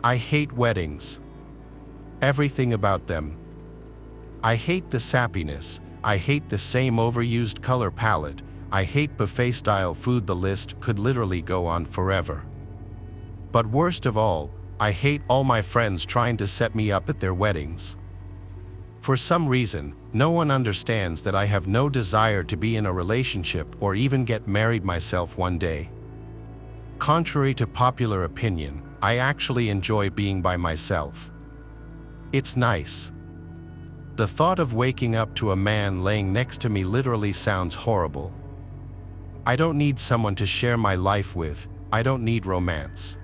I hate weddings. Everything about them. I hate the sappiness. I hate the same overused color palette. I hate buffet-style food. The list could literally go on forever. But worst of all, I hate all my friends trying to set me up at their weddings. For some reason, no one understands that I have no desire to be in a relationship or even get married myself one day. Contrary to popular opinion, I actually enjoy being by myself. It's nice. The thought of waking up to a man laying next to me literally sounds horrible. I don't need someone to share my life with. I don't need romance.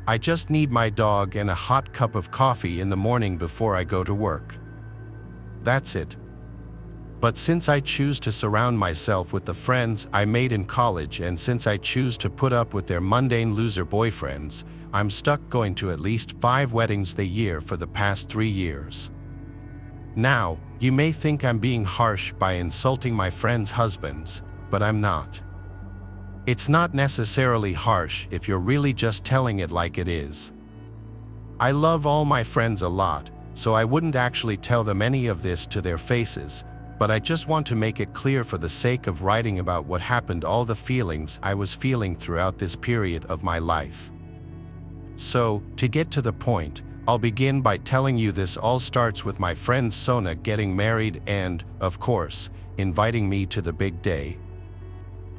I just need my dog and a hot cup of coffee in the morning before I go to work. That's it. But since I choose to surround myself with the friends I made in college, and since I choose to put up with their mundane loser boyfriends, I'm stuck going to at least 5 weddings a year for the past 3 years. Now, you may think I'm being harsh by insulting my friends' husbands, but I'm not. It's not necessarily harsh if you're really just telling it like it is. I love all my friends a lot, so I wouldn't actually tell them any of this to their faces, but I just want to make it clear for the sake of writing about what happened, all the feelings I was feeling throughout this period of my life. So, to get to the point, I'll begin by telling you this all starts with my friend Sona getting married and, of course, inviting me to the big day.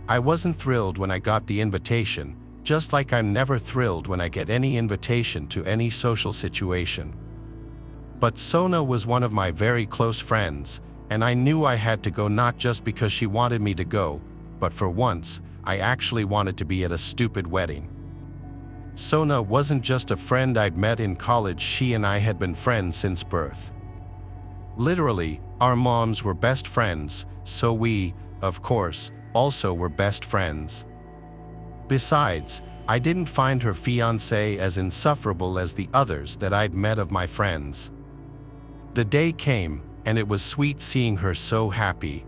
I wasn't thrilled when I got the invitation, just like I'm never thrilled when I get any invitation to any social situation. But Sona was one of my very close friends, and I knew I had to go, not just because she wanted me to go, but for once, I actually wanted to be at a stupid wedding. Sona wasn't just a friend I'd met in college, she and I had been friends since birth. Literally, our moms were best friends, so we, of course, also were best friends. Besides, I didn't find her fiancé as insufferable as the others that I'd met of my friends. The day came, and it was sweet seeing her so happy.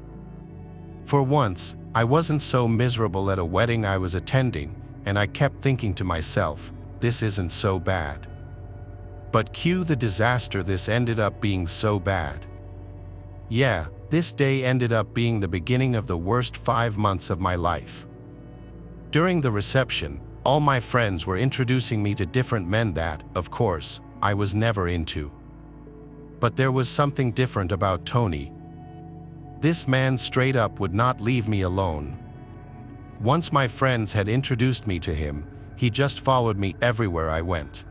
For once, I wasn't so miserable at a wedding I was attending, and I kept thinking to myself, this isn't so bad. But cue the disaster, this ended up being so bad. Yeah, this day ended up being the beginning of the worst 5 months of my life. During the reception, all my friends were introducing me to different men that, of course, I was never into. But there was something different about Tony. This man straight up would not leave me alone. Once my friends had introduced me to him, he just followed me everywhere I went.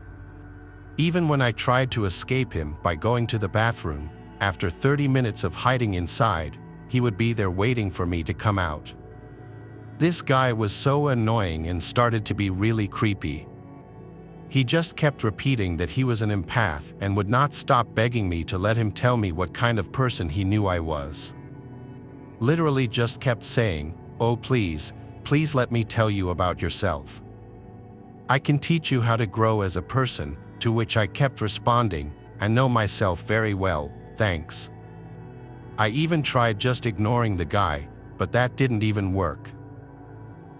Even when I tried to escape him by going to the bathroom, after 30 minutes of hiding inside, he would be there waiting for me to come out. This guy was so annoying and started to be really creepy. He just kept repeating that he was an empath and would not stop begging me to let him tell me what kind of person he knew I was. Literally just kept saying, "Oh please, please let me tell you about yourself. I can teach you how to grow as a person," to which I kept responding, "I know myself very well, thanks." I even tried just ignoring the guy, but that didn't even work.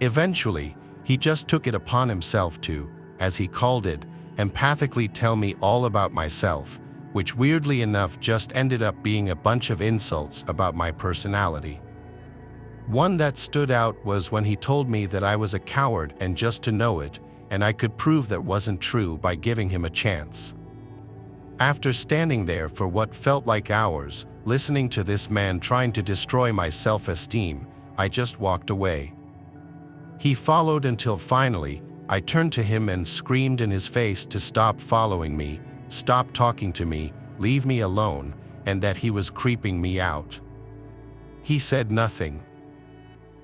Eventually, he just took it upon himself to, as he called it, empathically tell me all about myself, which weirdly enough just ended up being a bunch of insults about my personality. One that stood out was when he told me that I was a coward and just to know it, and I could prove that wasn't true by giving him a chance. After standing there for what felt like hours, listening to this man trying to destroy my self-esteem, I just walked away. He followed until finally, I turned to him and screamed in his face to stop following me, stop talking to me, leave me alone, and that he was creeping me out. He said nothing.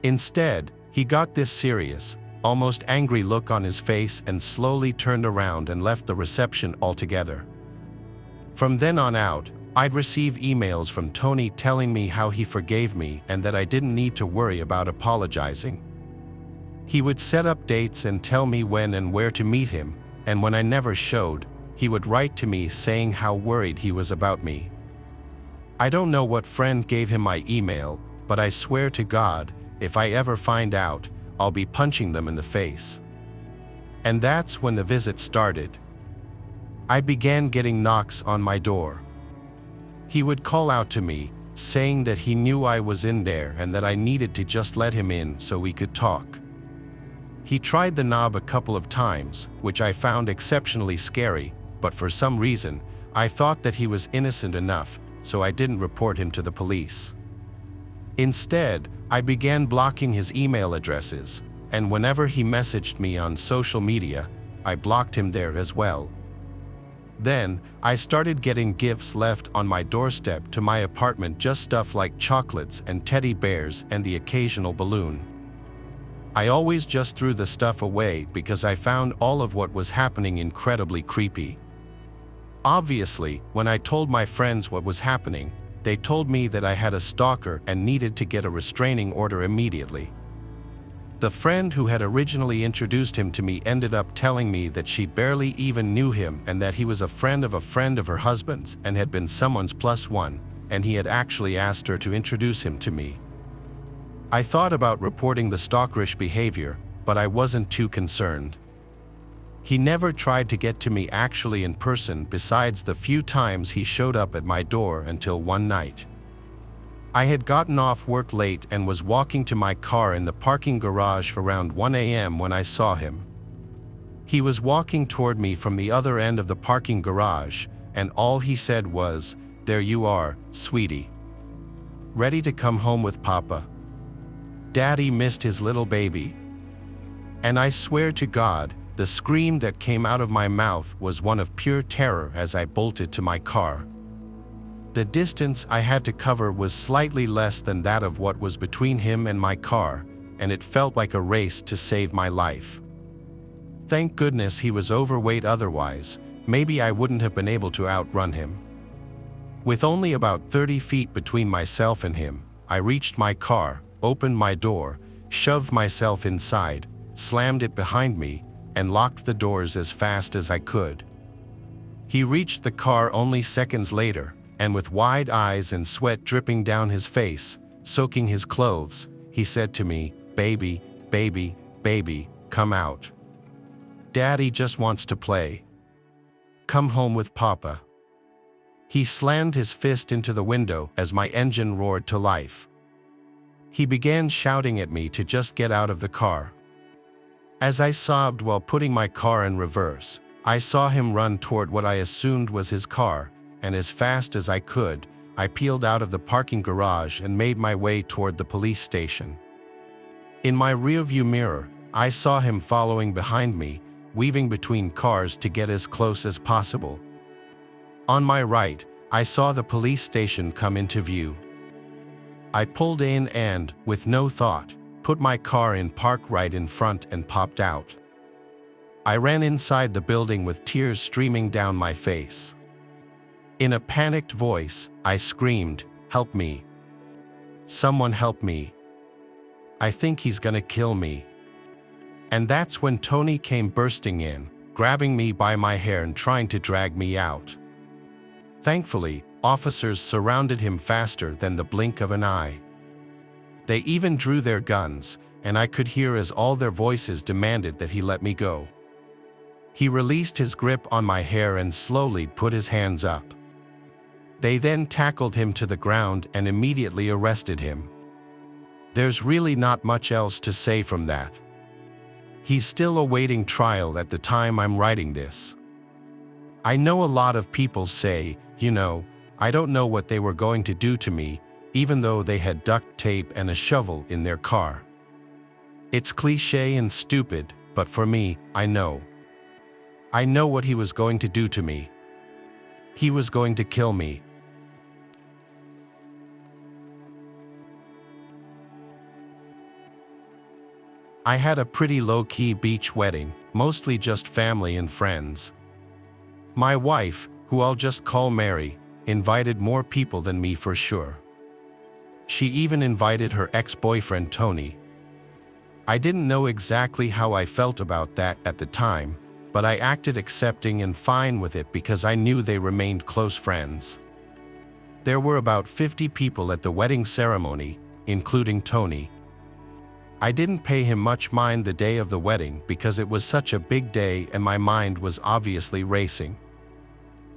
Instead, he got this serious, almost angry look on his face and slowly turned around and left the reception altogether. From then on out, I'd receive emails from Tony telling me how he forgave me and that I didn't need to worry about apologizing. He would set up dates and tell me when and where to meet him, and when I never showed, he would write to me saying how worried he was about me. I don't know what friend gave him my email, but I swear to God, if I ever find out, I'll be punching them in the face. And that's when the visit started. I began getting knocks on my door. He would call out to me, saying that he knew I was in there and that I needed to just let him in so we could talk. He tried the knob a couple of times, which I found exceptionally scary, but for some reason, I thought that he was innocent enough, so I didn't report him to the police. Instead, I began blocking his email addresses, and whenever he messaged me on social media, I blocked him there as well. Then, I started getting gifts left on my doorstep to my apartment, just stuff like chocolates and teddy bears and the occasional balloon. I always just threw the stuff away because I found all of what was happening incredibly creepy. Obviously, when I told my friends what was happening, they told me that I had a stalker and needed to get a restraining order immediately. The friend who had originally introduced him to me ended up telling me that she barely even knew him and that he was a friend of her husband's and had been someone's +1, and he had actually asked her to introduce him to me. I thought about reporting the stalkerish behavior, but I wasn't too concerned. He never tried to get to me actually in person besides the few times he showed up at my door until one night. I had gotten off work late and was walking to my car in the parking garage around 1 a.m. when I saw him. He was walking toward me from the other end of the parking garage, and all he said was, "There you are, sweetie. Ready to come home with Papa? Daddy missed his little baby." And I swear to God, the scream that came out of my mouth was one of pure terror as I bolted to my car. The distance I had to cover was slightly less than that of what was between him and my car, and it felt like a race to save my life. Thank goodness he was overweight, otherwise, maybe I wouldn't have been able to outrun him. With only about 30 feet between myself and him, I reached my car, opened my door, shoved myself inside, slammed it behind me, and locked the doors as fast as I could. He reached the car only seconds later, and with wide eyes and sweat dripping down his face, soaking his clothes, he said to me, "Baby, baby, baby, come out. Daddy just wants to play. Come home with Papa." He slammed his fist into the window as my engine roared to life. He began shouting at me to just get out of the car. As I sobbed while putting my car in reverse, I saw him run toward what I assumed was his car, and as fast as I could, I peeled out of the parking garage and made my way toward the police station. In my rearview mirror, I saw him following behind me, weaving between cars to get as close as possible. On my right, I saw the police station come into view. I pulled in and, with no thought, put my car in park right in front and popped out. I ran inside the building with tears streaming down my face. In a panicked voice, I screamed, "Help me. Someone help me. I think he's gonna kill me." And that's when Tony came bursting in, grabbing me by my hair and trying to drag me out. Thankfully, officers surrounded him faster than the blink of an eye. They even drew their guns, and I could hear as all their voices demanded that he let me go. He released his grip on my hair and slowly put his hands up. They then tackled him to the ground and immediately arrested him. There's really not much else to say from that. He's still awaiting trial at the time I'm writing this. I know a lot of people say, I don't know what they were going to do to me, even though they had duct tape and a shovel in their car. It's cliché and stupid, but for me, I know. I know what he was going to do to me. He was going to kill me. I had a pretty low-key beach wedding, mostly just family and friends. My wife, who I'll just call Mary, invited more people than me for sure. She even invited her ex-boyfriend Tony. I didn't know exactly how I felt about that at the time, but I acted accepting and fine with it because I knew they remained close friends. There were about 50 people at the wedding ceremony, including Tony. I didn't pay him much mind the day of the wedding because it was such a big day and my mind was obviously racing.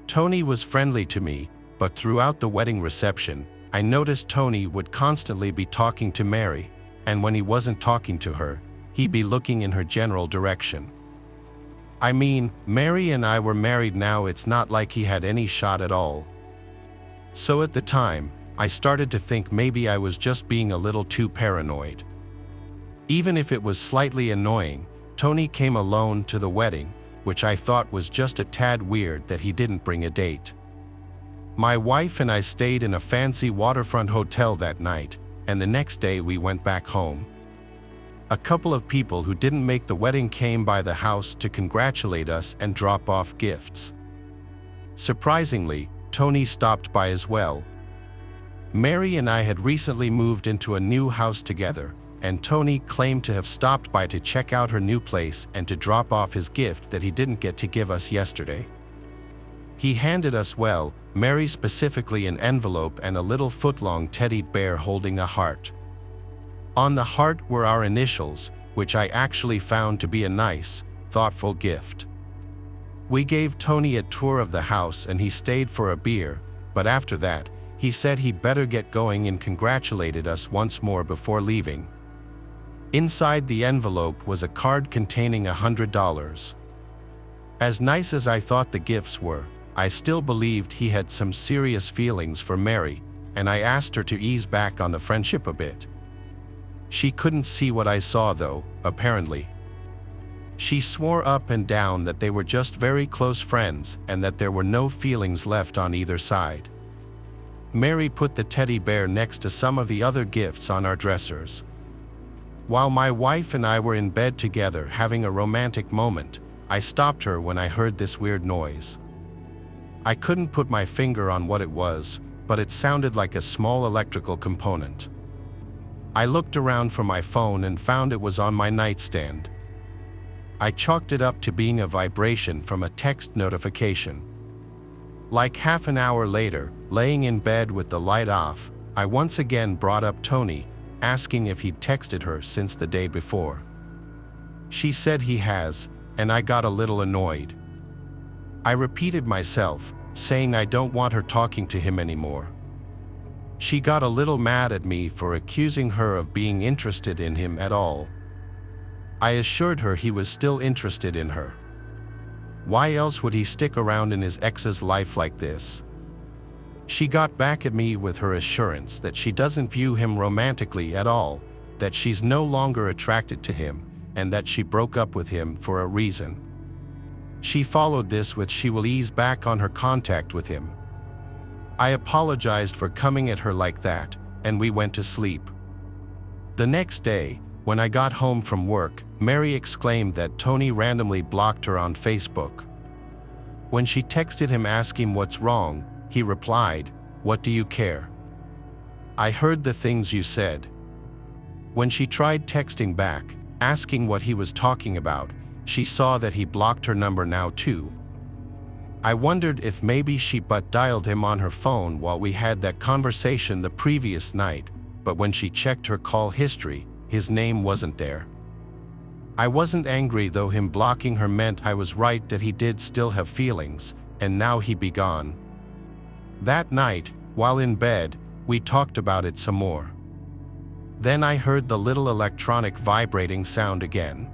Tony was friendly to me, but throughout the wedding reception, I noticed Tony would constantly be talking to Mary, and when he wasn't talking to her, he'd be looking in her general direction. I mean, Mary and I were married now, it's not like he had any shot at all. So at the time, I started to think maybe I was just being a little too paranoid. Even if it was slightly annoying, Tony came alone to the wedding, which I thought was just a tad weird that he didn't bring a date. My wife and I stayed in a fancy waterfront hotel that night, and the next day we went back home. A couple of people who didn't make the wedding came by the house to congratulate us and drop off gifts. Surprisingly, Tony stopped by as well. Mary and I had recently moved into a new house together, and Tony claimed to have stopped by to check out her new place and to drop off his gift that he didn't get to give us yesterday. He handed us, well, Mary specifically, an envelope and a little foot-long teddy bear holding a heart. On the heart were our initials, which I actually found to be a nice, thoughtful gift. We gave Tony a tour of the house and he stayed for a beer, but after that, he said he'd better get going and congratulated us once more before leaving. Inside the envelope was a card containing $100. As nice as I thought the gifts were, I still believed he had some serious feelings for Mary, and I asked her to ease back on the friendship a bit. She couldn't see what I saw though, apparently. She swore up and down that they were just very close friends and that there were no feelings left on either side. Mary put the teddy bear next to some of the other gifts on our dressers. While my wife and I were in bed together having a romantic moment, I stopped her when I heard this weird noise. I couldn't put my finger on what it was, but it sounded like a small electrical component. I looked around for my phone and found it was on my nightstand. I chalked it up to being a vibration from a text notification. Like half an hour later, laying in bed with the light off, I once again brought up Tony, asking if he'd texted her since the day before. She said he has, and I got a little annoyed. I repeated myself, saying I don't want her talking to him anymore. She got a little mad at me for accusing her of being interested in him at all. I assured her he was still interested in her. Why else would he stick around in his ex's life like this? She got back at me with her assurance that she doesn't view him romantically at all, that she's no longer attracted to him, and that she broke up with him for a reason. She followed this with she will ease back on her contact with him. I apologized for coming at her like that, and we went to sleep. The next day, when I got home from work, Mary exclaimed that Tony randomly blocked her on Facebook. When she texted him asking what's wrong, he replied, "What do you care? I heard the things you said." When she tried texting back, asking what he was talking about, she saw that he blocked her number now too. I wondered if maybe she butt dialed him on her phone while we had that conversation the previous night, but when she checked her call history, his name wasn't there. I wasn't angry though him blocking her meant I was right that he did still have feelings, and now he'd be gone. That night, while in bed, we talked about it some more. Then I heard the little electronic vibrating sound again.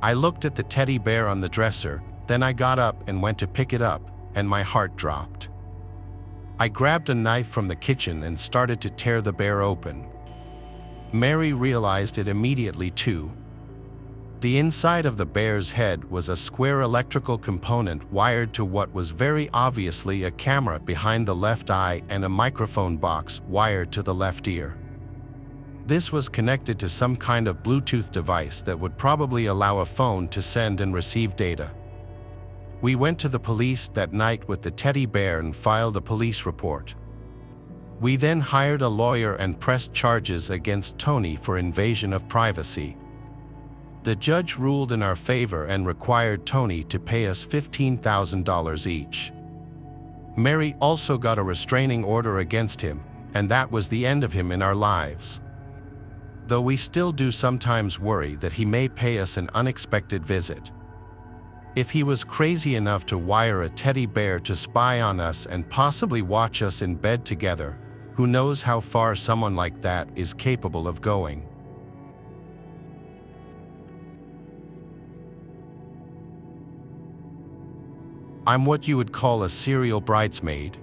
I looked at the teddy bear on the dresser, then I got up and went to pick it up, and my heart dropped. I grabbed a knife from the kitchen and started to tear the bear open. Mary realized it immediately too. The inside of the bear's head was a square electrical component wired to what was very obviously a camera behind the left eye and a microphone box wired to the left ear. This was connected to some kind of Bluetooth device that would probably allow a phone to send and receive data. We went to the police that night with the teddy bear and filed a police report. We then hired a lawyer and pressed charges against Tony for invasion of privacy. The judge ruled in our favor and required Tony to pay us $15,000 each. Mary also got a restraining order against him, and that was the end of him in our lives. Though we still do sometimes worry that he may pay us an unexpected visit. If he was crazy enough to wire a teddy bear to spy on us and possibly watch us in bed together, who knows how far someone like that is capable of going. I'm what you would call a serial bridesmaid.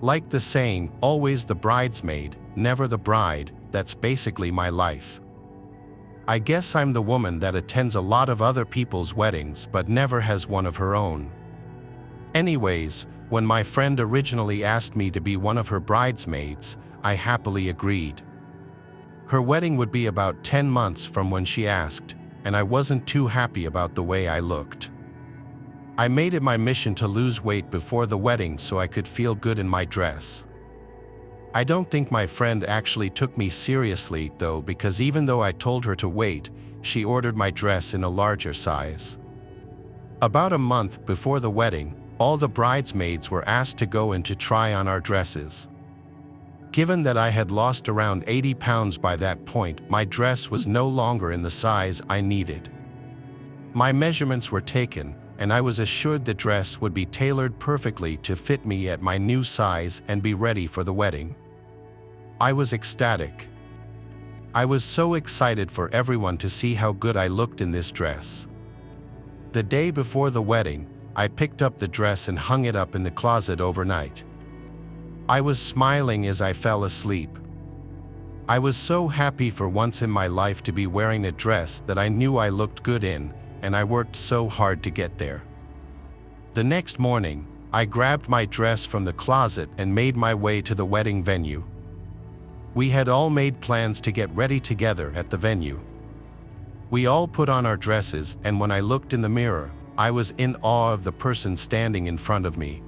Like the saying, always the bridesmaid, never the bride, that's basically my life. I guess I'm the woman that attends a lot of other people's weddings but never has one of her own. Anyways, when my friend originally asked me to be one of her bridesmaids, I happily agreed. Her wedding would be about 10 months from when she asked, and I wasn't too happy about the way I looked. I made it my mission to lose weight before the wedding so I could feel good in my dress. I don't think my friend actually took me seriously though, because even though I told her to wait, she ordered my dress in a larger size. About a month before the wedding, all the bridesmaids were asked to go in to try on our dresses. Given that I had lost around 80 pounds by that point, my dress was no longer in the size I needed. My measurements were taken, and I was assured the dress would be tailored perfectly to fit me at my new size and be ready for the wedding. I was ecstatic. I was so excited for everyone to see how good I looked in this dress. The day before the wedding, I picked up the dress and hung it up in the closet overnight. I was smiling as I fell asleep. I was so happy for once in my life to be wearing a dress that I knew I looked good in, and I worked so hard to get there. The next morning, I grabbed my dress from the closet and made my way to the wedding venue. We had all made plans to get ready together at the venue. We all put on our dresses, and when I looked in the mirror, I was in awe of the person standing in front of me.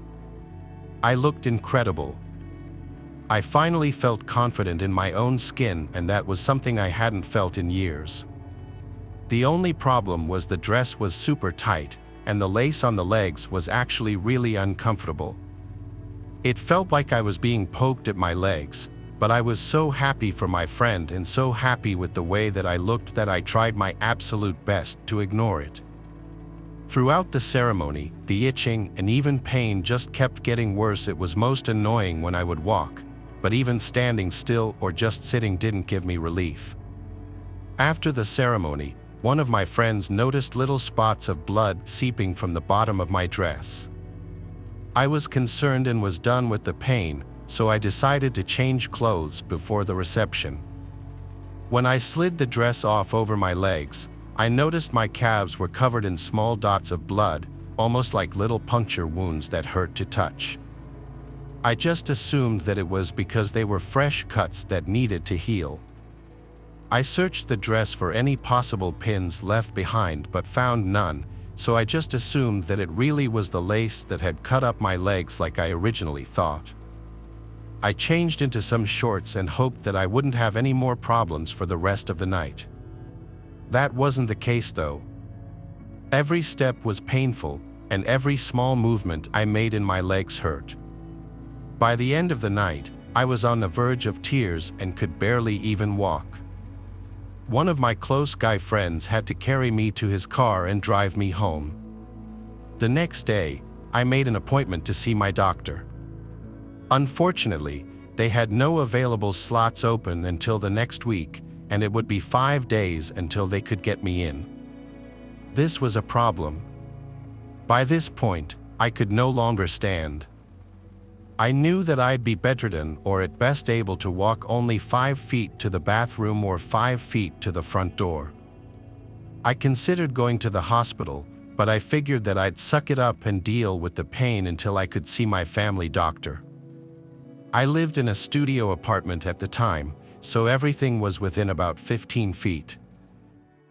I looked incredible. I finally felt confident in my own skin, and that was something I hadn't felt in years. The only problem was the dress was super tight, and the lace on the legs was actually really uncomfortable. It felt like I was being poked at my legs, but I was so happy for my friend and so happy with the way that I looked that I tried my absolute best to ignore it. Throughout the ceremony, the itching and even pain just kept getting worse. It was most annoying when I would walk, but even standing still or just sitting didn't give me relief. After the ceremony, one of my friends noticed little spots of blood seeping from the bottom of my dress. I was concerned and was done with the pain, so I decided to change clothes before the reception. When I slid the dress off over my legs, I noticed my calves were covered in small dots of blood, almost like little puncture wounds that hurt to touch. I just assumed that it was because they were fresh cuts that needed to heal. I searched the dress for any possible pins left behind but found none, so I just assumed that it really was the lace that had cut up my legs like I originally thought. I changed into some shorts and hoped that I wouldn't have any more problems for the rest of the night. That wasn't the case though. Every step was painful, and every small movement I made in my legs hurt. By the end of the night, I was on the verge of tears and could barely even walk. One of my close guy friends had to carry me to his car and drive me home. The next day, I made an appointment to see my doctor. Unfortunately, they had no available slots open until the next week, and it would be 5 days until they could get me in. This was a problem. By this point, I could no longer stand. I knew that I'd be bedridden or at best able to walk only 5 feet to the bathroom or 5 feet to the front door. I considered going to the hospital, but I figured that I'd suck it up and deal with the pain until I could see my family doctor. I lived in a studio apartment at the time, so everything was within about 15 feet.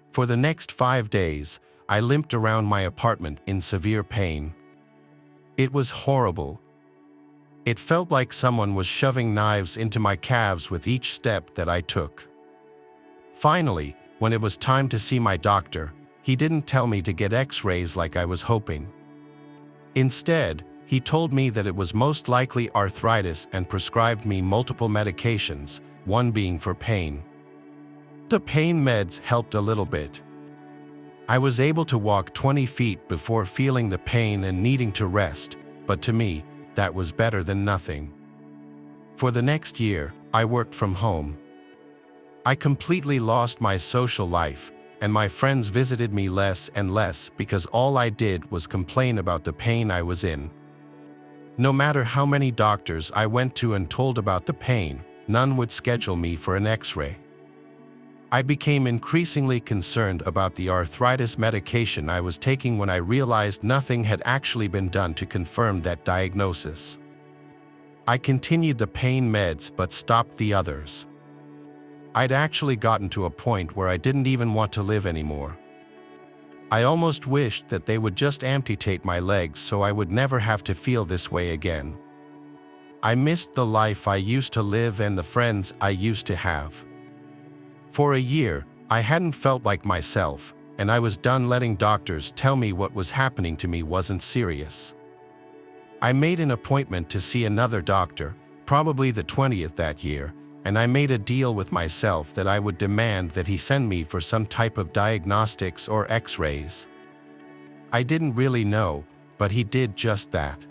For the next 5 days, I limped around my apartment in severe pain. It was horrible. It felt like someone was shoving knives into my calves with each step that I took. Finally, when it was time to see my doctor, he didn't tell me to get X-rays like I was hoping. Instead, he told me that it was most likely arthritis and prescribed me multiple medications, one being for pain. The pain meds helped a little bit. I was able to walk 20 feet before feeling the pain and needing to rest, but to me, that was better than nothing. For the next year, I worked from home. I completely lost my social life, and my friends visited me less and less because all I did was complain about the pain I was in. No matter how many doctors I went to and told about the pain, none would schedule me for an X-ray. I became increasingly concerned about the arthritis medication I was taking when I realized nothing had actually been done to confirm that diagnosis. I continued the pain meds but stopped the others. I'd actually gotten to a point where I didn't even want to live anymore. I almost wished that they would just amputate my legs so I would never have to feel this way again. I missed the life I used to live and the friends I used to have. For a year, I hadn't felt like myself, and I was done letting doctors tell me what was happening to me wasn't serious. I made an appointment to see another doctor, probably the 20th that year, and I made a deal with myself that I would demand that he send me for some type of diagnostics or X-rays. I didn't really know, but he did just that.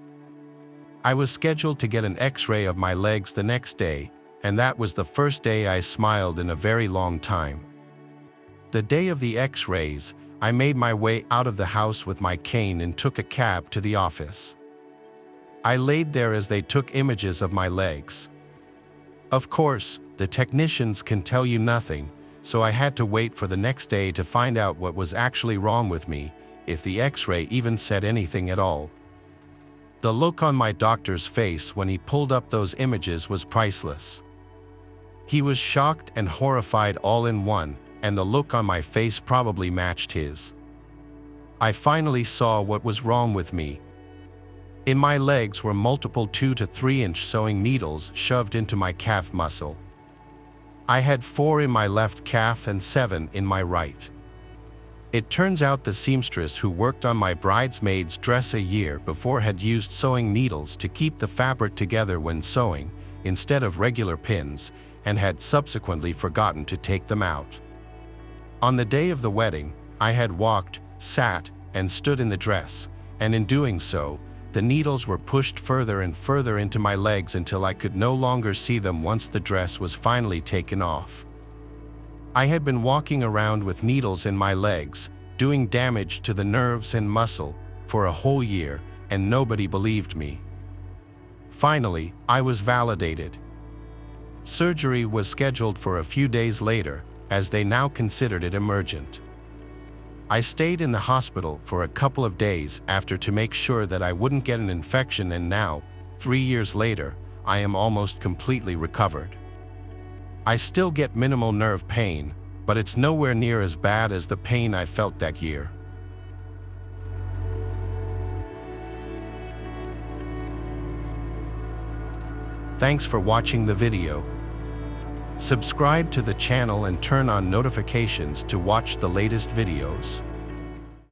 I was scheduled to get an X-ray of my legs the next day, and that was the first day I smiled in a very long time. The day of the X-rays, I made my way out of the house with my cane and took a cab to the office. I laid there as they took images of my legs. Of course, the technicians can tell you nothing, so I had to wait for the next day to find out what was actually wrong with me, if the X-ray even said anything at all. The look on my doctor's face when he pulled up those images was priceless. He was shocked and horrified all in one, and the look on my face probably matched his. I finally saw what was wrong with me. In my legs were multiple 2 to 3 inch sewing needles shoved into my calf muscle. I had 4 in my left calf and 7 in my right. It turns out the seamstress who worked on my bridesmaid's dress a year before had used sewing needles to keep the fabric together when sewing, instead of regular pins, and had subsequently forgotten to take them out. On the day of the wedding, I had walked, sat, and stood in the dress, and in doing so, the needles were pushed further and further into my legs until I could no longer see them once the dress was finally taken off. I had been walking around with needles in my legs, doing damage to the nerves and muscle, for a whole year, and nobody believed me. Finally, I was validated. Surgery was scheduled for a few days later, as they now considered it emergent. I stayed in the hospital for a couple of days after to make sure that I wouldn't get an infection, and now, 3 years later, I am almost completely recovered. I still get minimal nerve pain, but it's nowhere near as bad as the pain I felt that year. Thanks for watching the video. Subscribe to the channel and turn on notifications to watch the latest videos.